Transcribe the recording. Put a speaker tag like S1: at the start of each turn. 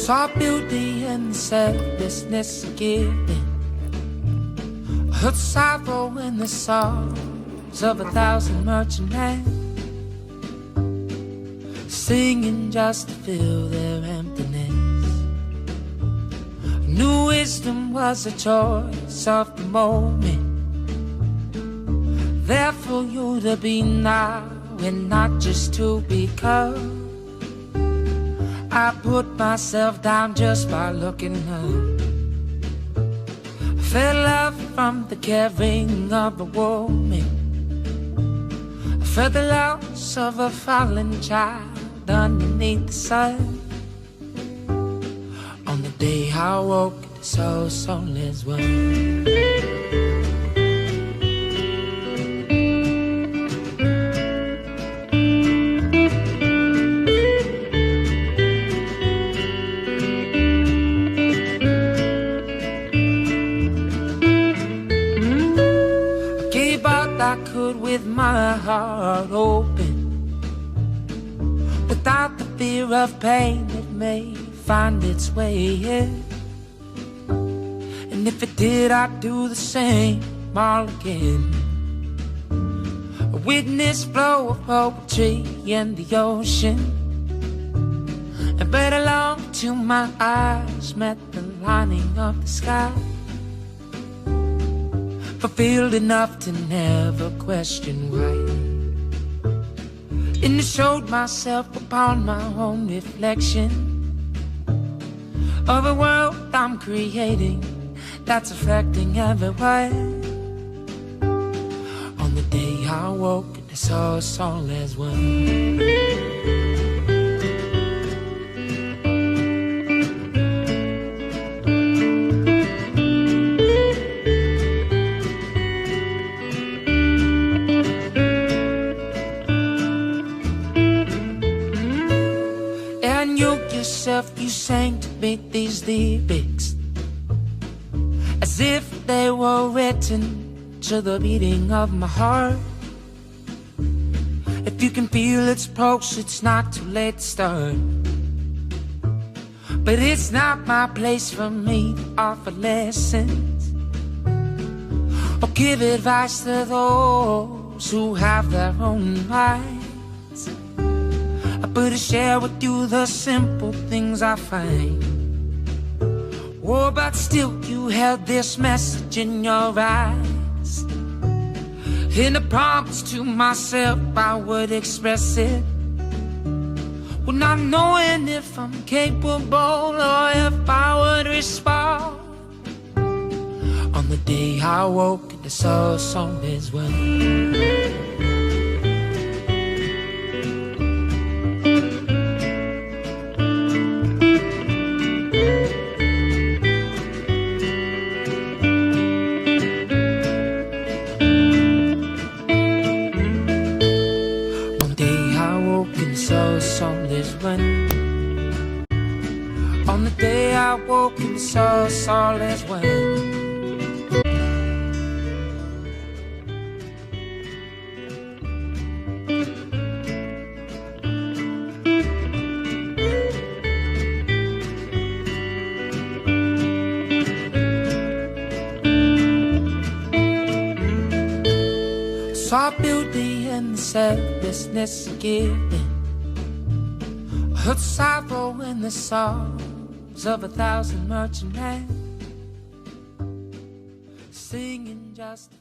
S1: Saw beauty in the selflessness of giving. Heard sorrow in the songs of 1,000 merchantmen, singing just to fill their emptiness. Knew wisdom was a choice of the moment, there for you to be now and not just to become. I put myself down just by looking up. I felt love from the caring of a woman. I felt the loss of a fallen child underneath the sun. On the day I woke, the soulless one. I could with my heart open, without the fear of pain that may find its way in. And if it did, I'd do the same all again. A witness flow of poetry in the ocean, and better long till my eyes met the lining of the sky. Fulfilled enough to never question why. And I showed myself upon my own reflection of a world I'm creating that's affecting everyone. On the day I woke, I saw us all as one. You sang to me these lyrics as if they were written to the beating of my heart. If you can feel its pulse, it's not too late to start. But it's not my place for me to offer lessons or give advice to those who have their own minds. But I share with you the simple things I find. Oh, but still you held this message in your eyes, and I promised to myself I would express it, well, not knowing if I'm capable or if I would respond. On the day I woke, the song is one. On the day I woke and saw us all as one. Saw beauty in the selflessness of giving. Heard sorrow in the songs of 1,000 merchantmen, singing just